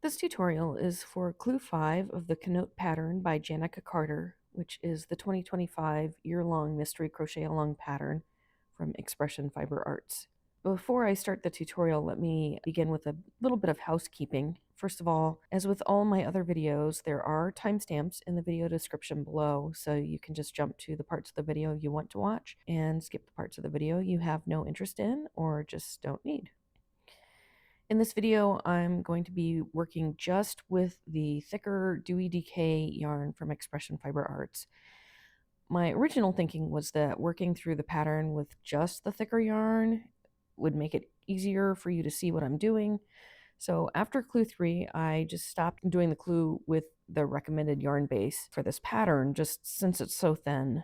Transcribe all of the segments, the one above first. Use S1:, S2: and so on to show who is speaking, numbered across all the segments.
S1: This tutorial is for Clue 5 of the Connote pattern by Janica Carter, which is the 2025 year-long mystery crochet-along pattern from Expression Fiber Arts. Before I start the tutorial, let me begin with a little bit of housekeeping. First of all, as with all my other videos, there are timestamps in the video description below, so you can just jump to the parts of the video you want to watch and skip the parts of the video you have no interest in or just don't need. In this video, I'm going to be working just with the thicker Dewy DK yarn from Expression Fiber Arts. My original thinking was that working through the pattern with just the thicker yarn would make it easier for you to see what I'm doing. So after Clue 3, I just stopped doing the clue with the recommended yarn base for this pattern, just since it's so thin.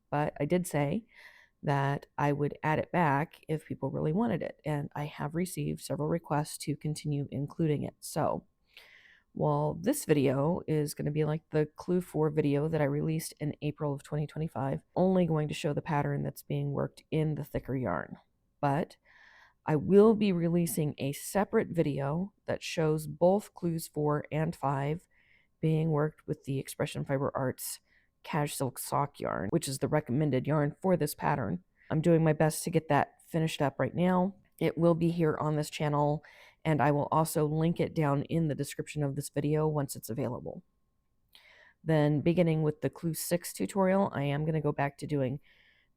S1: But I did say that I would add it back if people really wanted it, and I have received several requests to continue including it. So while this video is going to be like the Clue 4 video that I released in April of 2025, only going to show the pattern that's being worked in the thicker yarn. But I will be releasing a separate video that shows both Clues 4 and 5 being worked with the Expression Fiber Arts CashSilk Sock yarn, which is the recommended yarn for this pattern. I'm doing my best to get that finished up right now. It will be here on this channel, and I will also link it down in the description of this video once it's available. Then, beginning with the Clue 6 tutorial, I am going to go back to doing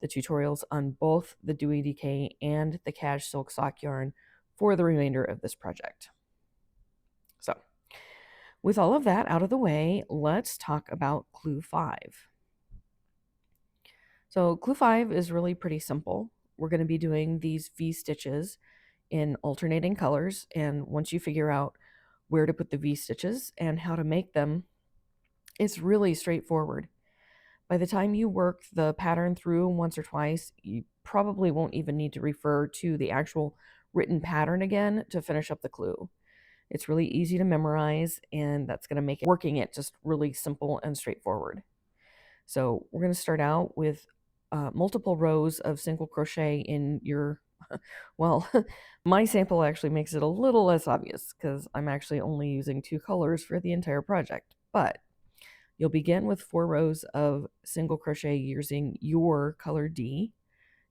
S1: the tutorials on both the Dewy DK and the CashSilk Sock yarn for the remainder of this project. So, with all of that out of the way, let's talk about Clue 5. So Clue 5 is really pretty simple. We're going to be doing these V stitches in alternating colors, and once you figure out where to put the V stitches and how to make them, it's really straightforward. By the time you work the pattern through once or twice, you probably won't even need to refer to the actual written pattern again to finish up the clue. It's really easy to memorize, and that's going to make working it just really simple and straightforward. So we're going to start out with multiple rows of single crochet in your, well, my sample actually makes it a little less obvious because I'm actually only using 2 colors for the entire project. But you'll begin with 4 rows of single crochet using your color D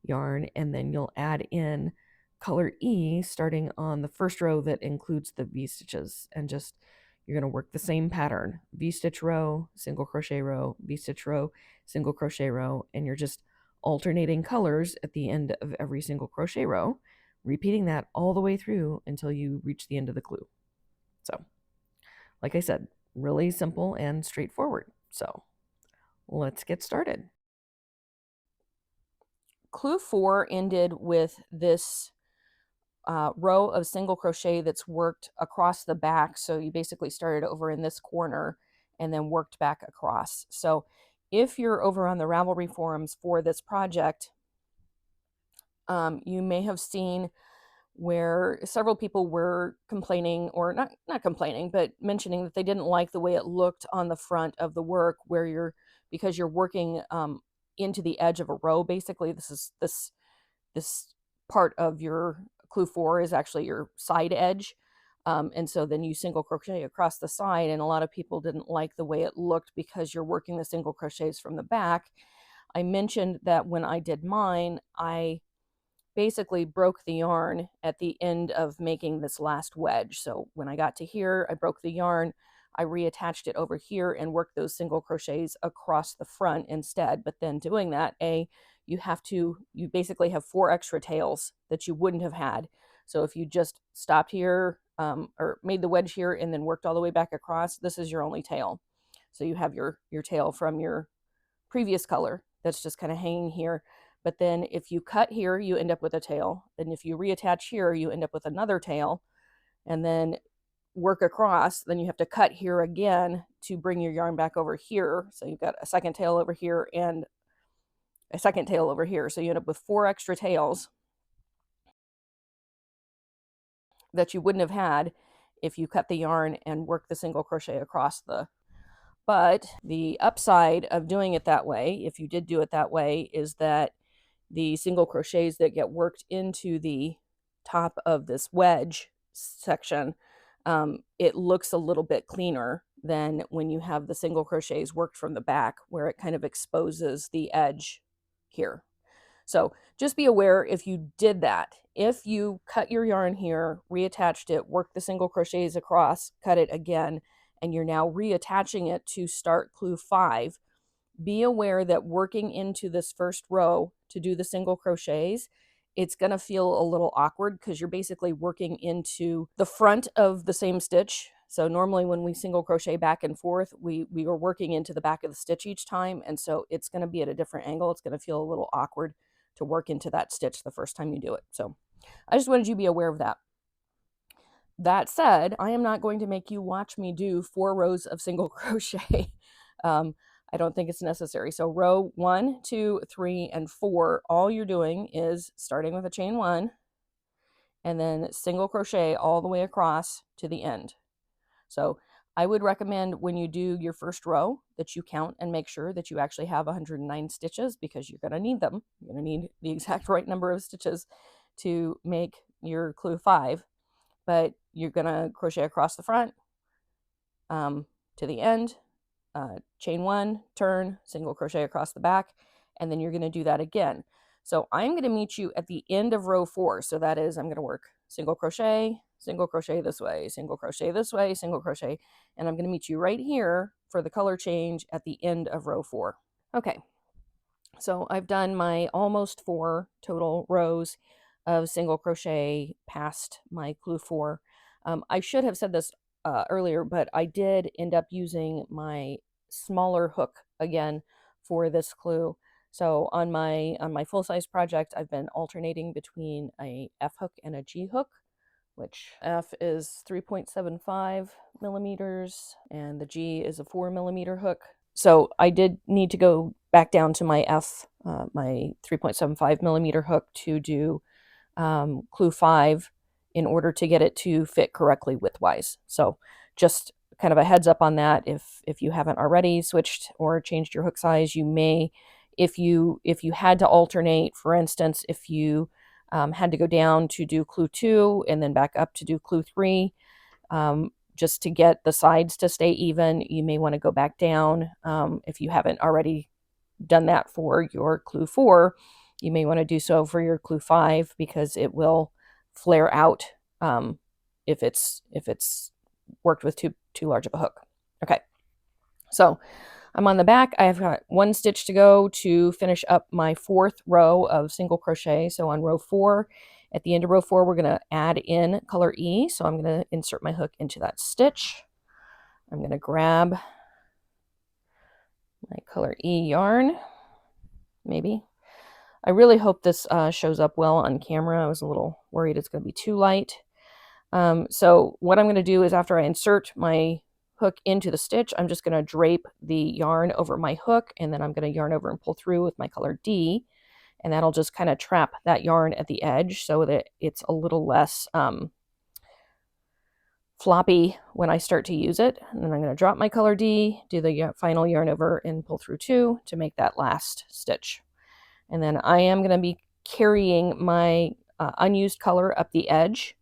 S1: yarn, and then you'll add in color E starting on the first row that includes the V stitches, and just you're going to work the same pattern: V stitch row, single crochet row, V stitch row, single crochet row, and you're just alternating colors at the end of every single crochet row, repeating that all the way through until you reach the end of the clue. So, like I said, really simple and straightforward. So, let's get started. Clue 4 ended with this row of single crochet that's worked across the back. So you basically started over in this corner and then worked back across. So if you're over on the Ravelry forums for this project, you may have seen where several people were complaining, or not complaining, but mentioning that they didn't like the way it looked on the front of the work, where because you're working into the edge of a row. Basically, this part of your Clue 4 is actually your side edge, and so then you single crochet across the side, and a lot of people didn't like the way it looked because you're working the single crochets from the back. I mentioned that when I did mine, I basically broke the yarn at the end of making this last wedge. So when I got to here, I broke the yarn, I reattached it over here and worked those single crochets across the front instead. But then doing that, you basically have 4 extra tails that you wouldn't have had. So if you just stopped here or made the wedge here and then worked all the way back across, this is your only tail. So you have your tail from your previous color that's just kind of hanging here. But then if you cut here, you end up with a tail. Then if you reattach here, you end up with another tail. And then work across, then you have to cut here again to bring your yarn back over here. So you've got a second tail over here and a second tail over here. So you end up with 4 extra tails that you wouldn't have had if you cut the yarn and worked the single crochet across the. But the upside of doing it that way, if you did do it that way, is that the single crochets that get worked into the top of this wedge section
S2: it looks a little bit cleaner than when you have the single crochets worked from the back, where it kind of exposes the edge here. So just be aware if you did that. If you cut your yarn here, reattached it, worked the single crochets across, cut it again, and you're now reattaching it to start clue 5, be aware that working into this first row to do the single crochets, it's going to feel a little awkward because you're basically working into the front of the same stitch. So normally when we single crochet back and forth, we are working into the back of the stitch each time. And so it's going to be at a different angle. It's going to feel a little awkward to work into that stitch the first time you do it. So I just wanted you to be aware of that. That said, I am not going to make you watch me do 4 rows of single crochet. I don't think it's necessary. So row 1, 2, 3, and 4, all you're doing is starting with a chain 1 and then single crochet all the way across to the end. So I would recommend when you do your first row that you count and make sure that you actually have 109 stitches, because you're going to need them. You're going to need the exact right number of stitches to make your clue 5. But you're going to crochet across the front to the end, chain 1, turn, single crochet across the back, and then you're going to do that again. So I'm going to meet you at the end of row 4. So that is, I'm going to work single crochet this way, single crochet this way, single crochet, and I'm going to meet you right here for the color change at the end of row 4. Okay, so I've done my almost 4 total rows of single crochet past my clue 4. I should have said this earlier, but I did end up using my smaller hook again for this clue. So on my full-size project, I've been alternating between a F hook and a G hook, which F is 3.75 millimeters and the G is a 4 millimeter hook. So I did need to go back down to my F, my 3.75 millimeter hook to do clue 5 in order to get it to fit correctly widthwise. So just kind of a heads up on that. If you haven't already switched or changed your hook size, you may, if you had to alternate, for instance, if you had to go down to do clue 2 and then back up to do clue 3, just to get the sides to stay even, you may want to go back down. If you haven't already done that for your clue 4, you may want to do so for your clue 5, because it will flare out if it's worked with too large of a hook. Okay, so I'm on the back. I've got 1 stitch to go to finish up my 4th row of single crochet. So on row 4, at the end of row 4, we're going to add in color E. So I'm going to insert my hook into that stitch. I'm going to grab my color E yarn, maybe. I really hope this shows up well on camera. I was a little worried it's going to be too light. So what I'm going to do is, after I insert my hook into the stitch, I'm just going to drape the yarn over my hook, and then I'm going to yarn over and pull through with my color D, and that'll just kind of trap that yarn at the edge so that it's a little less floppy when I start to use it. And then I'm going to drop my color D, do the final yarn over and pull through 2 to make that last stitch. And then I am going to be carrying my unused color up the edge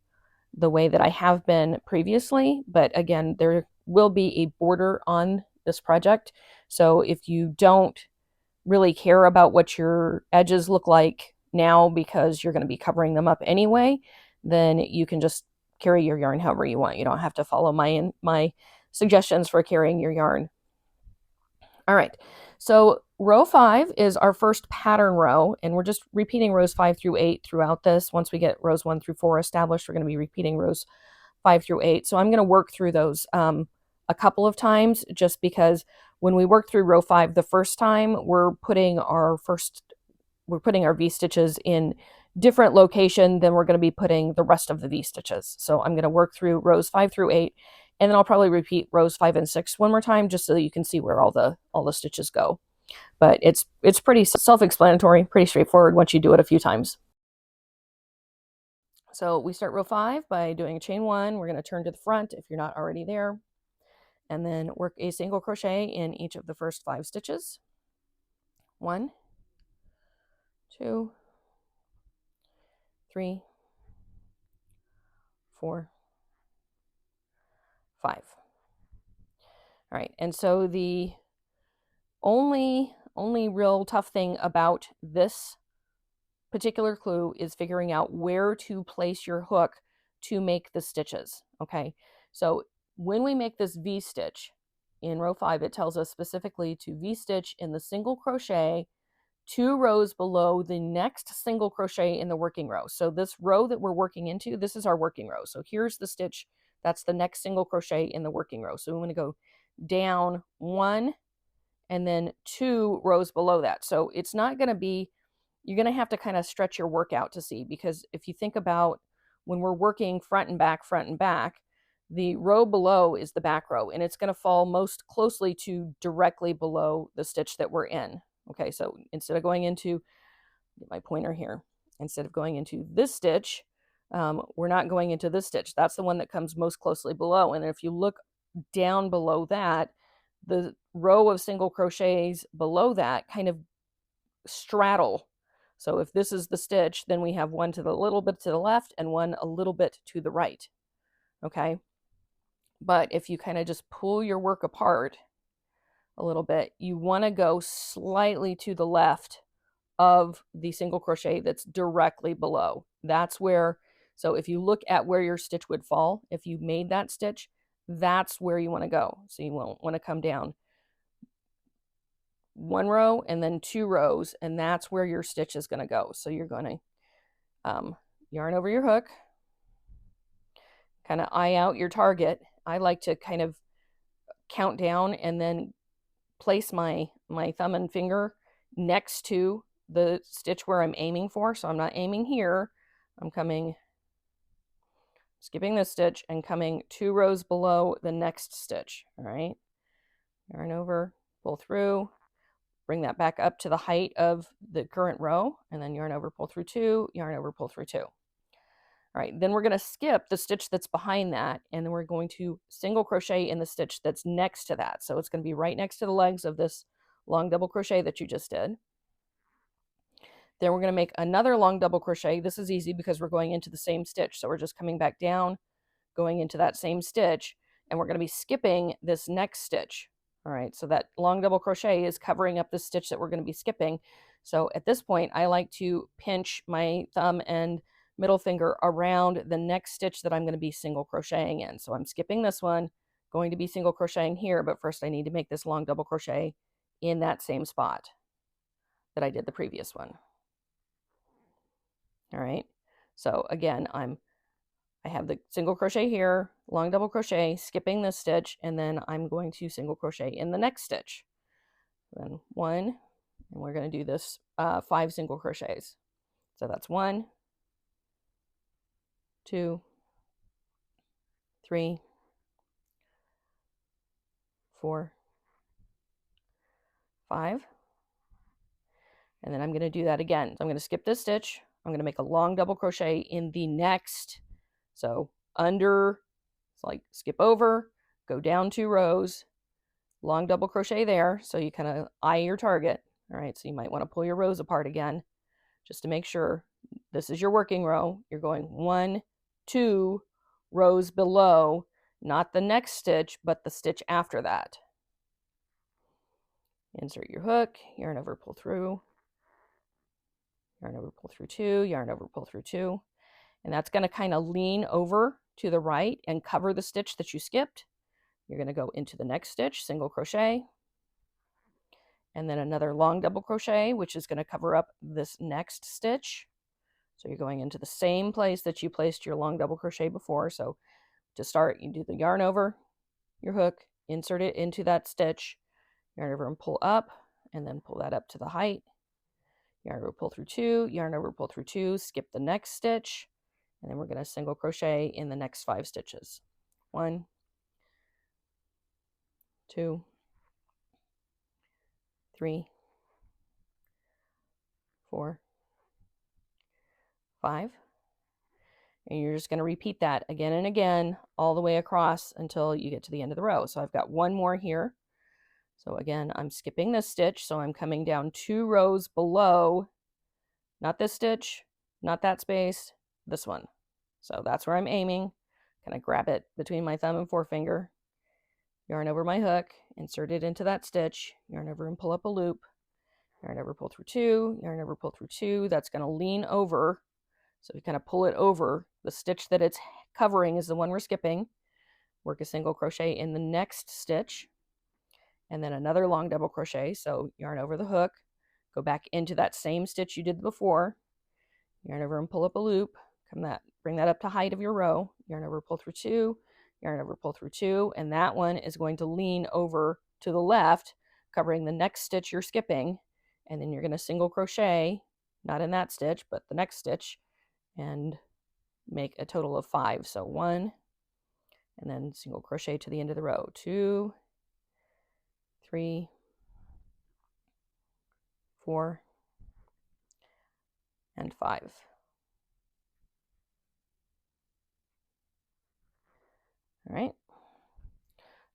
S2: the way that I have been previously. But again, there will be a border on this project. So if you don't really care about what your edges look like now, because you're going to be covering them up anyway, then you can just carry your yarn however you want. You don't have to follow my suggestions for carrying your yarn. All right, so row 5 is our first pattern row, and we're just repeating rows 5 through 8 throughout this. Once we get rows 1 through 4 established, we're going to be repeating rows 5 through 8. So I'm going to work through those a couple of times, just because when we work through row 5 the first time, we're putting our V-stitches in different location than we're going to be putting the rest of the V-stitches. So I'm going to work through rows 5 through 8, and then I'll probably repeat rows 5 and 6 one more time, just so that you can see where all the stitches go. But it's pretty self-explanatory, pretty straightforward once you do it a few times. So we start row 5 by doing a chain 1. We're going to turn to the front if you're not already there, and then work a single crochet in each of the first 5 stitches. 1, 2, 3, 4, 5. All right, and so the only real tough thing about this particular clue is figuring out where to place your hook to make the stitches. Okay, so when we make this V-stitch in row 5, it tells us specifically to V-stitch in the single crochet 2 rows below the next single crochet in the working row. So this row that we're working into, this is our working row. So here's the stitch, that's the next single crochet in the working row. So we want to go down 1 and then 2 rows below that. So it's not going to be, you're going to have to kind of stretch your work out to see, because if you think about when we're working front and back, the row below is the back row, and it's going to fall most closely to directly below the stitch that we're in. Okay, so instead of going into, get my pointer here, instead of going into this stitch, we're not going into this stitch. That's the one that comes most closely below. And if you look down below that, the row of single crochets below that kind of straddle. So if this is the stitch, then we have one to the little bit to the left and one a little bit to the right. Okay, but if you kind of just pull your work apart a little bit, you want to go slightly to the left of the single crochet that's directly below. That's where, so if you look at where your stitch would fall, if you made that stitch, that's where you want to go. So you won't want to come down 1 row and then 2 rows, and that's where your stitch is going to go. So you're going to yarn over your hook, kind of eye out your target. I like to kind of count down and then place my thumb and finger next to the stitch where I'm aiming for. So I'm not aiming here. I'm skipping this stitch and coming 2 rows below the next stitch. All right, yarn over, pull through, bring that back up to the height of the current row, and then yarn over, pull through 2, yarn over, pull through 2. All right, then we're going to skip the stitch that's behind that, and then we're going to single crochet in the stitch that's next to that. So it's going to be right next to the legs of this long double crochet that you just did. Then we're going to make another long double crochet. This is easy because we're going into the same stitch. So we're just coming back down, going into that same stitch, and we're going to be skipping this next stitch. All right, so that long double crochet is covering up the stitch that we're going to be skipping. So at this point, I like to pinch my thumb and middle finger around the next stitch that I'm going to be single crocheting in. So I'm skipping this one, going to be single crocheting here, but first I need to make this long double crochet in that same spot that I did the previous one. All right, so again, I have the single crochet here, long double crochet, skipping this stitch, and then I'm going to single crochet in the next stitch. Then 1, and we're going to do this 5 single crochets. So that's 1, 2, 3, 4, 5. And then I'm going to do that again. So I'm going to skip this stitch. I'm going to make a long double crochet in the next. So under, it's like skip over, go down 2 rows, long double crochet there. So you kind of eye your target. All right, so you might want to pull your rows apart again just to make sure this is your working row. You're going 1, 2 rows below, not the next stitch, but the stitch after that. Insert your hook, yarn over, pull through, yarn over, pull through 2, yarn over, pull through 2. And that's going to kind of lean over to the right and cover the stitch that you skipped. You're going to go into the next stitch, single crochet, and then another long double crochet, which is going to cover up this next stitch. So you're going into the same place that you placed your long double crochet before. So to start, you do the yarn over your hook, insert it into that stitch, yarn over and pull up, and then pull that up to the height. Yarn over, pull through 2, yarn over, pull through 2, skip the next stitch, and then we're going to single crochet in the next 5 stitches. 1, 2, 3, 4, 5. And you're just going to repeat that again and again all the way across until you get to the end of the row. So I've got one more here. So again, I'm skipping this stitch, so I'm coming down 2 rows below, not this stitch, not that space, this one. So that's where I'm aiming, kind of grab it between my thumb and forefinger, yarn over my hook, insert it into that stitch, yarn over and pull up a loop, yarn over, pull through 2, yarn over, pull through 2. That's going to lean over. So you kind of pull it over. The stitch that it's covering is the one we're skipping. Work a single crochet in the next stitch, and then another long double crochet. So yarn over the hook, go back into that same stitch you did before, yarn over and pull up a loop, bring that up to height of your row, yarn over, pull through 2, yarn over, pull through 2, and that one is going to lean over to the left, covering the next stitch you're skipping, and then you're going to single crochet, not in that stitch, but the next stitch, and make a total of 5. So 1, and then single crochet to the end of the row, 2, 3, 4, and 5. All right,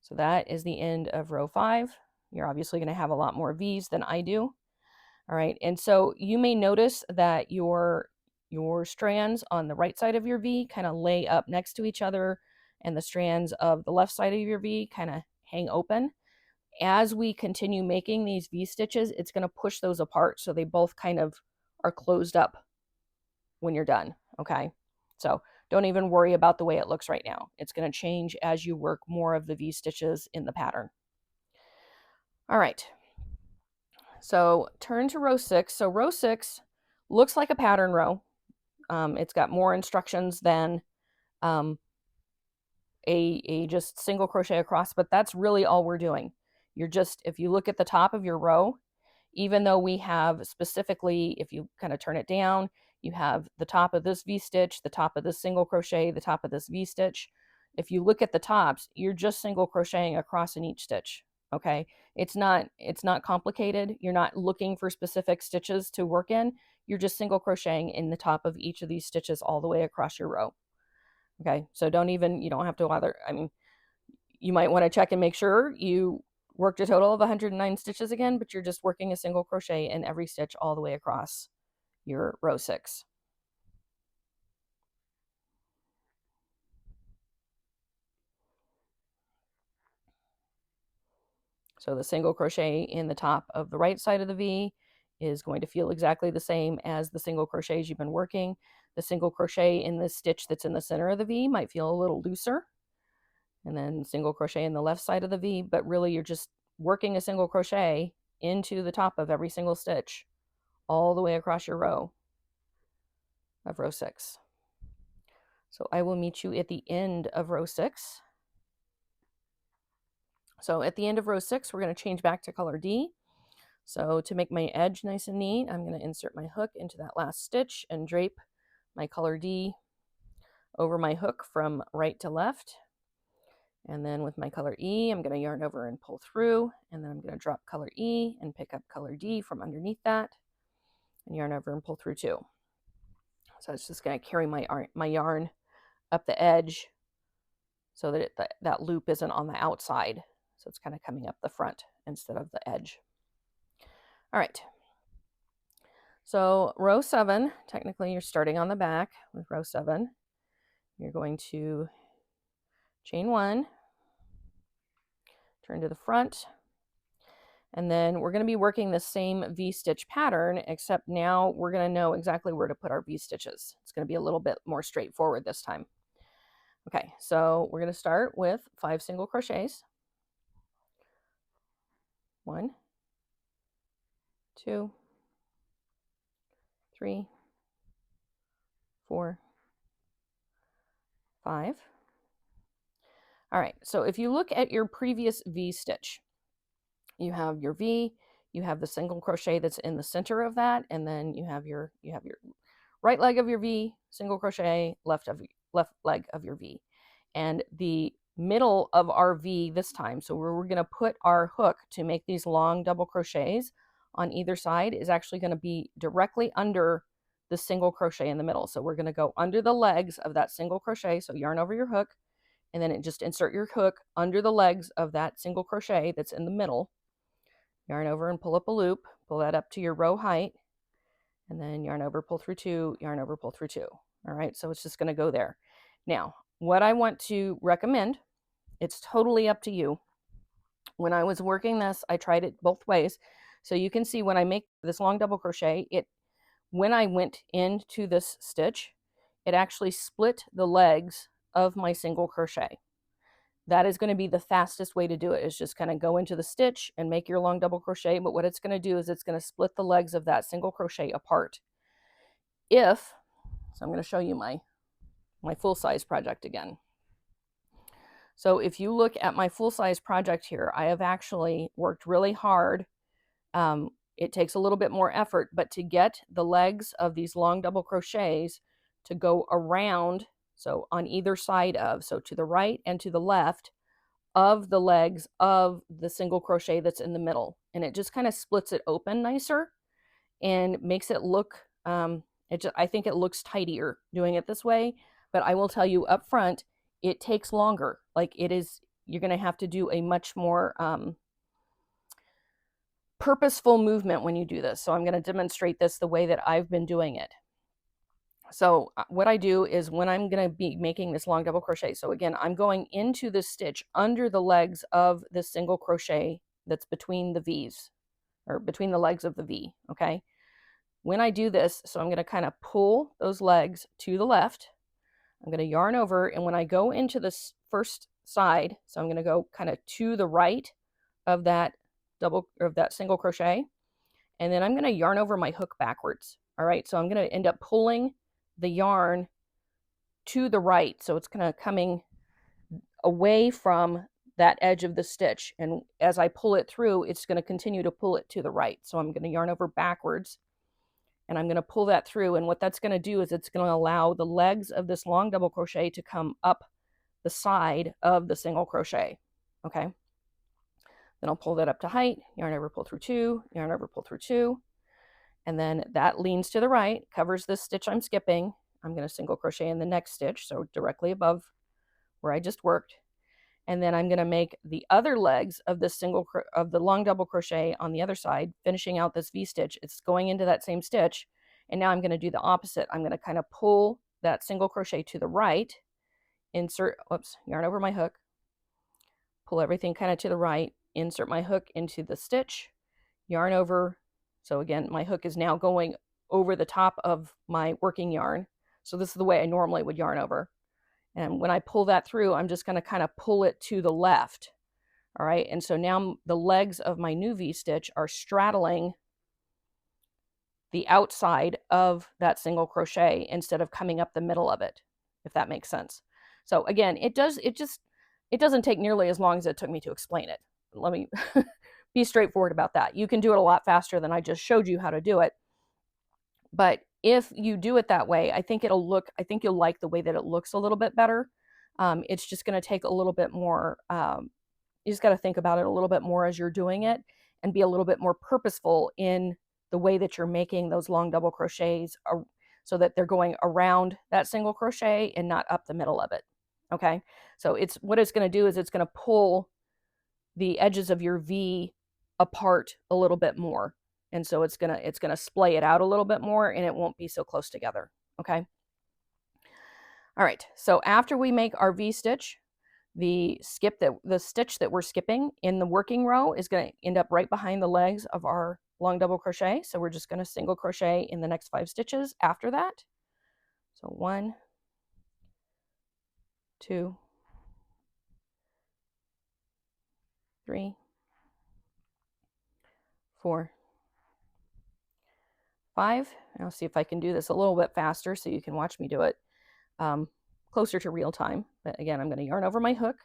S2: so that is the end of row 5. You're obviously going to have a lot more V's than I do. All right, and so you may notice that your strands on the right side of your V kind of lay up next to each other, and the strands of the left side of your V kind of hang open. As we continue making these V stitches, it's going to push those apart so they both kind of are closed up when you're done, okay? So don't even worry about the way it looks right now. It's going to change as you work more of the V stitches in the pattern. All right, so turn to row 6. So row 6 looks like a pattern row. It's got more instructions than a just single crochet across, but that's really all we're doing. You're just, if you look at the top of your row, even though we have specifically, if you kind of turn it down, you have the top of this V stitch, the top of this single crochet, the top of this V stitch. If you look at the tops, you're just single crocheting across in each stitch. Okay, it's not complicated. You're not looking for specific stitches to work in. You're just single crocheting in the top of each of these stitches all the way across your row. Okay, so you don't have to bother. I mean, you might want to check and make sure you worked a total of 109 stitches again, but you're just working a single crochet in every stitch all the way across your row 6. So the single crochet in the top of the right side of the V is going to feel exactly the same as the single crochets you've been working. The single crochet in the stitch that's in the center of the V might feel a little looser, and then single crochet in the left side of the V, but really you're just working a single crochet into the top of every single stitch all the way across your row of row 6. So I will meet you at the end of row 6. So at the end of row 6, we're going to change back to color D. So to make my edge nice and neat, I'm going to insert my hook into that last stitch and drape my color D over my hook from right to left. And then with my color E, I'm going to yarn over and pull through, and then I'm going to drop color E and pick up color D from underneath that, and yarn over and pull through too. So it's just going to carry my yarn up the edge so that that loop isn't on the outside. So it's kind of coming up the front instead of the edge. All right. So row 7, technically you're starting on the back with row 7. You're going to chain 1, turn to the front, and then we're going to be working the same V-stitch pattern, except now we're going to know exactly where to put our V-stitches. It's going to be a little bit more straightforward this time. Okay, so we're going to start with 5 single crochets. 1, 2, 3, 4, 5. All right, so if you look at your previous V-stitch, you have your V, you have the single crochet that's in the center of that, and then you have your right leg of your V, single crochet, left leg of your V. And the middle of our V this time, so where we're going to put our hook to make these long double crochets on either side, is actually going to be directly under the single crochet in the middle. So we're going to go under the legs of that single crochet, so yarn over your hook, and then just insert your hook under the legs of that single crochet that's in the middle. Yarn over and pull up a loop, pull that up to your row height, and then yarn over, pull through 2, yarn over, pull through 2. All right, so it's just going to go there. Now, what I want to recommend, it's totally up to you. When I was working this, I tried it both ways. So you can see when I make this long double crochet, when I went into this stitch, it actually split the legs of my single crochet. That is going to be the fastest way to do it, is just kind of go into the stitch and make your long double crochet. But what it's going to do is it's going to split the legs of that single crochet apart. So I'm going to show you my full-size project again. So if you look at my full-size project here, I have actually worked really hard. It takes a little bit more effort, but to get the legs of these long double crochets to go around, so on either side of, so to the right and to the left of the legs of the single crochet that's in the middle. And it just kind of splits it open nicer and makes it look, I think it looks tidier doing it this way. But I will tell you up front, it takes longer. Like you're going to have to do a much more purposeful movement when you do this. So I'm going to demonstrate this the way that I've been doing it. So what I do is when I'm going to be making this long double crochet, so again, I'm going into this stitch under the legs of this single crochet that's between the V's, or between the legs of the V, okay? When I do this, so I'm going to kind of pull those legs to the left. I'm going to yarn over, and when I go into this first side, so I'm going to go kind of to the right of that single crochet, and then I'm going to yarn over my hook backwards. All right, so I'm going to end up pulling the yarn to the right, so it's kind of coming away from that edge of the stitch, and as I pull it through, it's going to continue to pull it to the right. So I'm going to yarn over backwards, and I'm going to pull that through, and what that's going to do is it's going to allow the legs of this long double crochet to come up the side of the single crochet. Okay, then I'll pull that up to height, yarn over, pull through 2, yarn over, pull through 2, and then that leans to the right, covers this stitch I'm skipping. I'm going to single crochet in the next stitch, so directly above where I just worked, and then I'm going to make the other legs of this of the long double crochet on the other side, finishing out this V-stitch. It's going into that same stitch, and now I'm going to do the opposite. I'm going to kind of pull that single crochet to the right, insert, yarn over my hook, pull everything kind of to the right, insert my hook into the stitch, yarn over. So again, my hook is now going over the top of my working yarn. So this is the way I normally would yarn over. And when I pull that through, I'm just going to kind of pull it to the left. All right. And so now the legs of my new V-stitch are straddling the outside of that single crochet instead of coming up the middle of it, if that makes sense. So again, it doesn't take nearly as long as it took me to explain it. Let me be straightforward about that. You can do it a lot faster than I just showed you how to do it. But if you do it that way, I think you'll like the way that it looks a little bit better. It's just going to take a little bit more. You just got to think about it a little bit more as you're doing it, and be a little bit more purposeful in the way that you're making those long double crochets, so that they're going around that single crochet and not up the middle of it. Okay, so what it's going to do is it's going to pull the edges of your V apart a little bit more. And so it's gonna splay it out a little bit more, and it won't be so close together. Okay. All right. So after we make our V-stitch, the stitch that we're skipping in the working row is going to end up right behind the legs of our long double crochet. So we're just going to single crochet in the next 5 stitches after that. So 1, 2, 3, 4, 5. I'll see if I can do this a little bit faster so you can watch me do it closer to real time. But again, I'm going to yarn over my hook.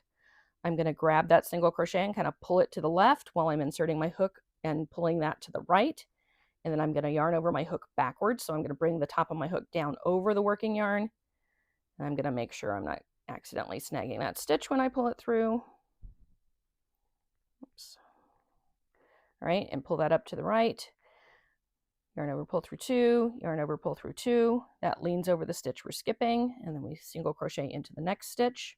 S2: I'm going to grab that single crochet and kind of pull it to the left while I'm inserting my hook and pulling that to the right. And then I'm going to yarn over my hook backwards. So I'm going to bring the top of my hook down over the working yarn. And I'm going to make sure I'm not accidentally snagging that stitch when I pull it through. Oops. All right, and pull that up to the right. Yarn over, pull through 2, yarn over, pull through 2. That leans over the stitch we're skipping, and then we single crochet into the next stitch.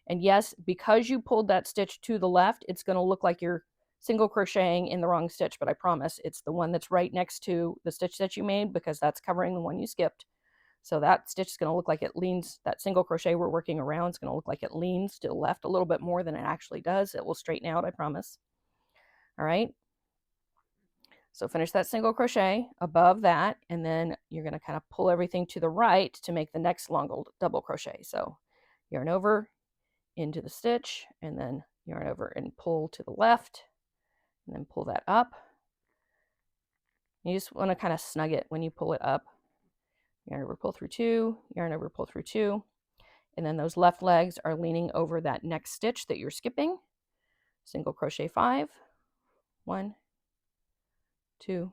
S2: And yes, because you pulled that stitch to the left, it's going to look like you're single crocheting in the wrong stitch, but I promise it's the one that's right next to the stitch that you made, because that's covering the one you skipped. So that stitch is going to look like it leans, that single crochet we're working around is going to look like it leans to the left a little bit more than it actually does. It will straighten out, I promise. All right. So finish that single crochet above that, and then you're going to kind of pull everything to the right to make the next long double crochet. So yarn over into the stitch, and then yarn over and pull to the left, and then pull that up. You just want to kind of snug it when you pull it up. Yarn over, pull through two, yarn over, pull through two, and then those left legs are leaning over that next stitch that you're skipping. Single crochet 5, 1, 2,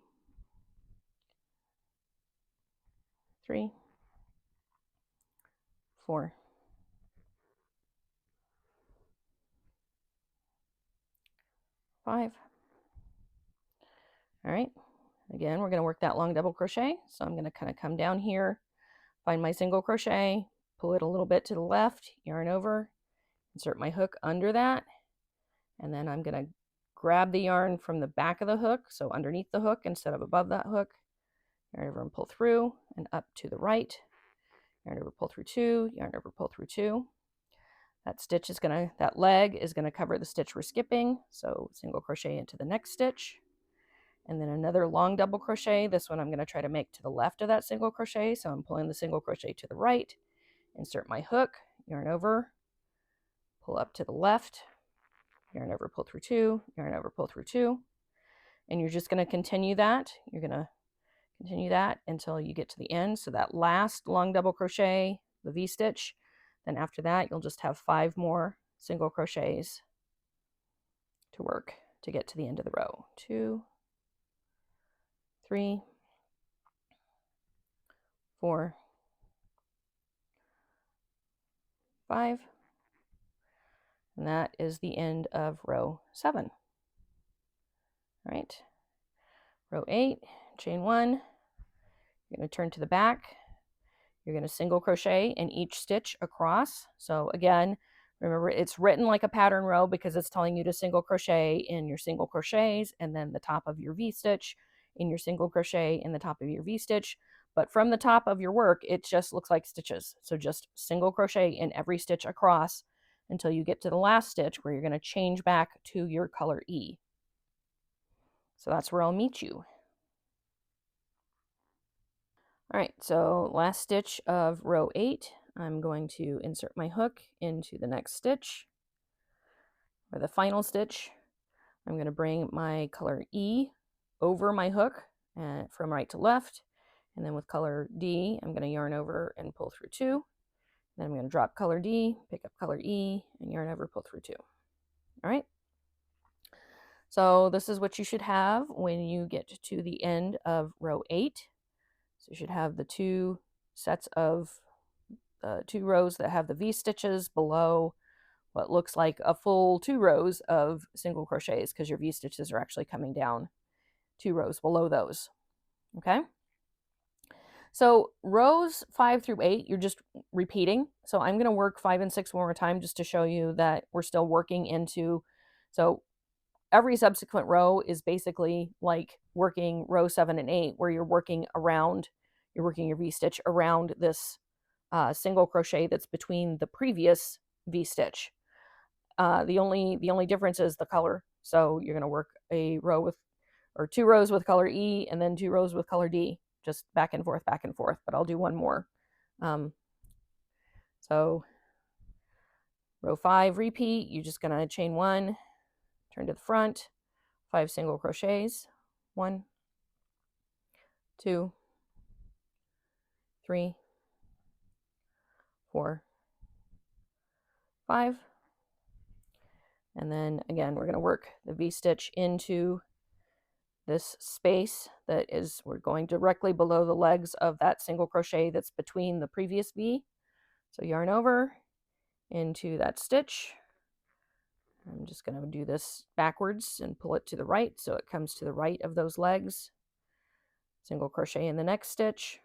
S2: 3, 4, 5. All right, again, we're going to work that long double crochet. So I'm going to kind of come down here, find my single crochet, pull it a little bit to the left, yarn over, insert my hook under that, and then I'm going to grab the yarn from the back of the hook, so underneath the hook instead of above that hook, yarn over and pull through and up to the right, yarn over, pull through two, yarn over, pull through two. That stitch is going to, that leg is going to cover the stitch we're skipping, so single crochet into the next stitch, and then another long double crochet. This one I'm going to try to make to the left of that single crochet, so I'm pulling the single crochet to the right, insert my hook, yarn over, pull up to the left, yarn over, pull through two, yarn over, pull through two, and you're just going to continue that. You're going to continue that until you get to the end. So that last long double crochet, the V-stitch, then after that you'll just have 5 more single crochets to work to get to the end of the row. 2, 3, 4, 5, and that is the end of row 7. All right, row 8, chain 1, you're going to turn to the back, you're going to single crochet in each stitch across. So again, remember, it's written like a pattern row because it's telling you to single crochet in your single crochets and then the top of your V-stitch in your single crochet in the top of your V-stitch. But from the top of your work, it just looks like stitches. So just single crochet in every stitch across until you get to the last stitch where you're going to change back to your color E. So that's where I'll meet you. All right, so last stitch of row 8, I'm going to insert my hook into the next stitch. For the final stitch, I'm going to bring my color E over my hook from right to left, and then with color D, I'm going to yarn over and pull through 2. Then I'm going to drop color D, pick up color E, and yarn over, pull through 2. All right. So this is what you should have when you get to the end of row 8. So you should have the 2 sets of 2 rows that have the V-stitches below what looks like a full 2 rows of single crochets because your V-stitches are actually coming down 2 rows below those. Okay? So rows 5 through 8, you're just repeating. So I'm going to work 5 and 6 one more time just to show you that we're still working into, so every subsequent row is basically like working row 7 and 8 where you're working around, you're working your V-stitch around this single crochet that's between the previous V-stitch. The only difference is the color. So you're going to work a row with, or 2 rows with color E and then 2 rows with color D, just back and forth, but I'll do one more. So row 5, repeat, you're just going to chain 1, turn to the front, 5 single crochets, 1, 2, 3, 4, 5, and then again we're going to work the V-stitch into this space that is, we're going directly below the legs of that single crochet that's between the previous V. So yarn over into that stitch. I'm just going to do this backwards and pull it to the right so it comes to the right of those legs. Single crochet in the next stitch,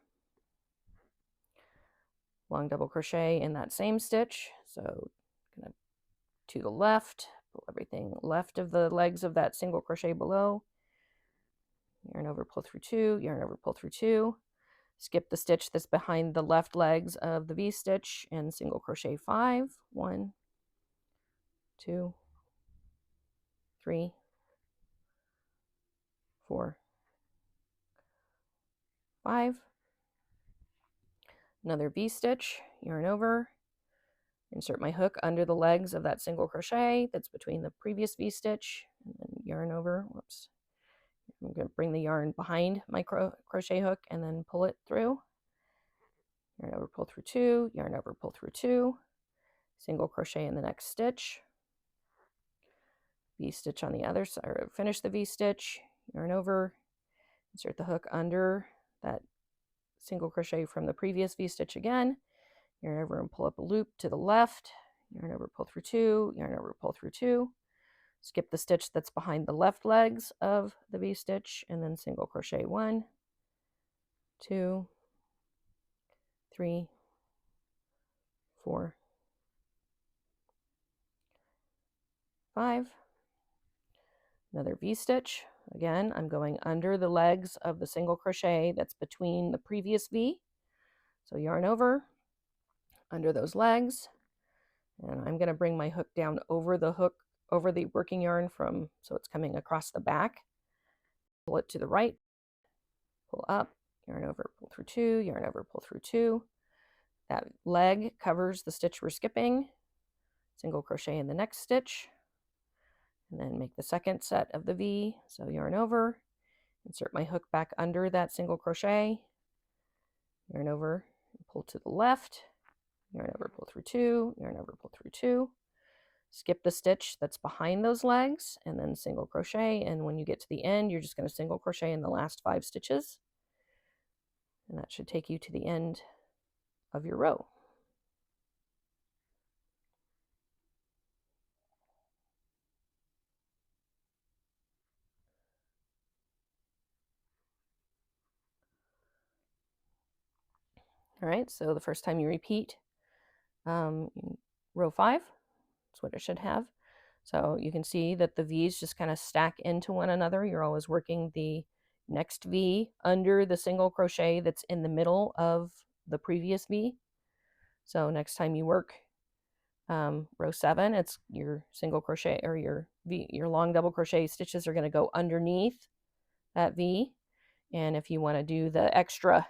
S2: long double crochet in that same stitch. So going to the left, pull everything left of the legs of that single crochet below. Yarn over, pull through 2, yarn over, pull through 2. skip the stitch that's behind the left legs of the V-stitch and single crochet 5. 1, 2, 3, 4, 5. Another V-stitch, yarn over, insert my hook under the legs of that single crochet that's between the previous V-stitch, and then yarn over. Whoops. I'm going to bring the yarn behind my crochet hook and then pull it through. Yarn over, pull through 2, yarn over, pull through 2, single crochet in the next stitch, V-stitch on the other side, or finish the V-stitch, yarn over, insert the hook under that single crochet from the previous V-stitch again, yarn over and pull up a loop to the left, yarn over, pull through 2, yarn over, pull through 2, skip the stitch that's behind the left legs of the V-stitch, and then single crochet 1, 2, 3, 4, 5. Another V-stitch. Again, I'm going under the legs of the single crochet that's between the previous V. So yarn over, under those legs, and I'm going to bring my hook down over the hook, over the working yarn from, so it's coming across the back. Pull it to the right, pull up, yarn over, pull through 2, yarn over, pull through 2. That leg covers the stitch we're skipping. Single crochet in the next stitch, and then make the second set of the V. So yarn over, insert my hook back under that single crochet, yarn over, pull to the left, yarn over, pull through 2, yarn over, pull through 2, skip the stitch that's behind those legs, and then single crochet, and when you get to the end, you're just going to single crochet in the last 5 stitches, and that should take you to the end of your row. All right, so the first time you repeat row 5, that's what it should have. So you can see that the V's just kind of stack into one another. You're always working the next V under the single crochet that's in the middle of the previous V. So next time you work row 7, it's your single crochet, or your long double crochet stitches are going to go underneath that V. And if you want to do the extra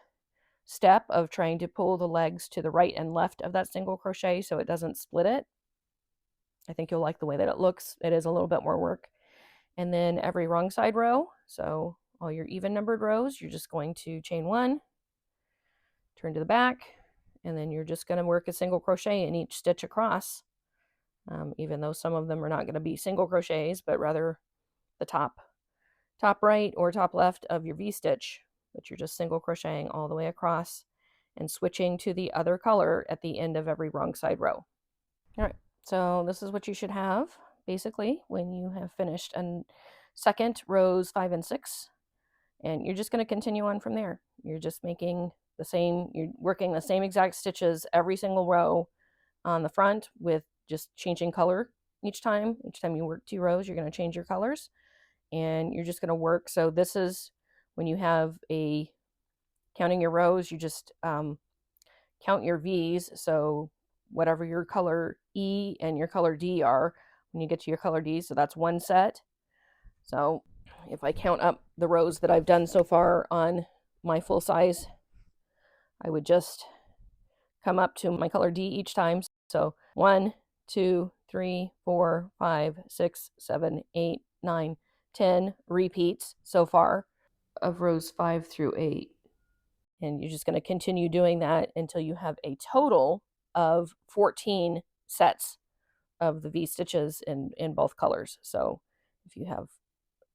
S2: step of trying to pull the legs to the right and left of that single crochet so it doesn't split it, I think you'll like the way that it looks. It is a little bit more work. And then every wrong side row, so all your even numbered rows, you're just going to chain 1, turn to the back, and then you're just going to work a single crochet in each stitch across, even though some of them are not going to be single crochets, but rather the top right or top left of your V-stitch, but you're just single crocheting all the way across and switching to the other color at the end of every wrong side row. All right, so this is what you should have basically when you have finished and second rows 5 and 6, and you're just going to continue on from there. You're just making the same, you're working the same exact stitches every single row on the front, with just changing color each time you work 2 rows. You're going to change your colors, and you're just going to work. So this is when you have a counting your rows, you just count your V's. So whatever your color E and your color D are, when you get to your color D, so that's 1 set. So if I count up the rows that I've done so far on my full size, I would just come up to my color D each time. So 1, 2, 3, 4, 5, 6, 7, 8, 9, 10 repeats so far of rows 5 through 8. And you're just going to continue doing that until you have a total of 14 sets of the V stitches in both colors. So if you have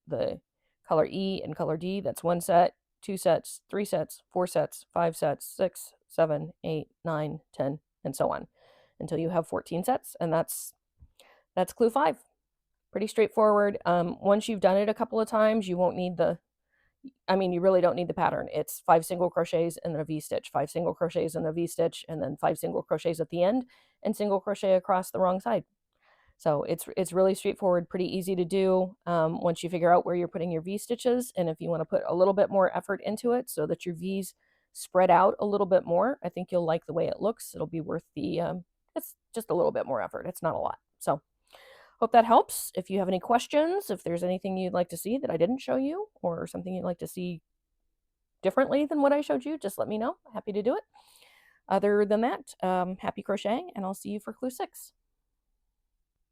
S2: the color E and color D, that's 1 set, 2 sets, 3 sets, 4 sets, 5 sets, 6, 7, 8, 9, 10, and so on until you have 14 sets. And that's clue 5. Pretty straightforward. Once you've done it a couple of times, you won't need you really don't need the pattern. It's 5 single crochets and then a V-stitch, 5 single crochets and a V-stitch, and then 5 single crochets at the end, and single crochet across the wrong side. So it's really straightforward, pretty easy to do once you figure out where you're putting your V-stitches, and if you want to put a little bit more effort into it so that your V's spread out a little bit more. I think you'll like the way it looks. It'll be worth the, it's just a little bit more effort. It's not a lot. So hope that helps. If you have any questions, if there's anything you'd like to see that I didn't show you, or something you'd like to see differently than what I showed you, just let me know. Happy to do it. Other than that, happy crocheting, and I'll see you for clue 6.